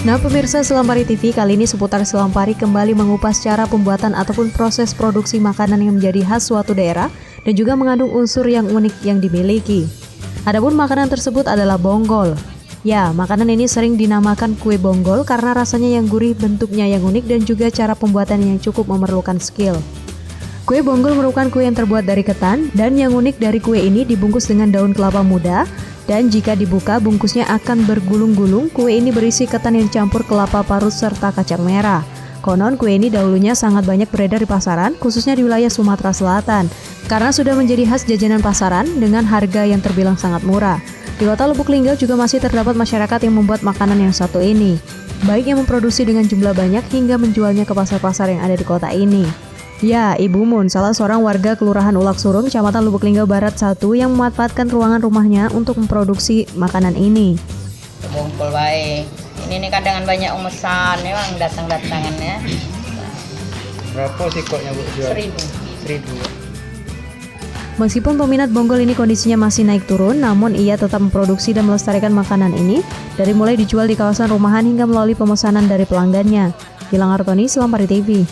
Nah pemirsa Selampari TV, kali ini seputar Selampari kembali mengupas cara pembuatan ataupun proses produksi makanan yang menjadi khas suatu daerah dan juga mengandung unsur yang unik yang dimiliki. Adapun makanan tersebut adalah bonggol. Ya, makanan ini sering dinamakan kue bonggol karena rasanya yang gurih, bentuknya yang unik dan juga cara pembuatan yang cukup memerlukan skill. Kue bonggol merupakan kue yang terbuat dari ketan dan yang unik dari kue ini dibungkus dengan daun kelapa muda. Dan jika dibuka, bungkusnya akan bergulung-gulung. Kue ini berisi ketan yang dicampur kelapa parut serta kacang merah. Konon kue ini dahulunya sangat banyak beredar di pasaran, khususnya di wilayah Sumatera Selatan, karena sudah menjadi khas jajanan pasaran dengan harga yang terbilang sangat murah. Di kota Lubuk Linggau juga masih terdapat masyarakat yang membuat makanan yang satu ini, baik yang memproduksi dengan jumlah banyak hingga menjualnya ke pasar-pasar yang ada di kota ini. Ya, Ibu Mun, salah seorang warga Kelurahan Ulak Surung, Kecamatan Lubuk Linggau Barat 1 yang memanfaatkan ruangan rumahnya untuk memproduksi makanan ini. Kumpul baik. Ini kan dengan banyak umesan, ya bang, datang-datangannya. Berapa sih koknya Bu jual? 1.000. Meskipun peminat bonggol ini kondisinya masih naik turun, namun ia tetap memproduksi dan melestarikan makanan ini dari mulai dijual di kawasan rumahan hingga melalui pemesanan dari pelanggannya. Gilang Artoni, Selampari TV.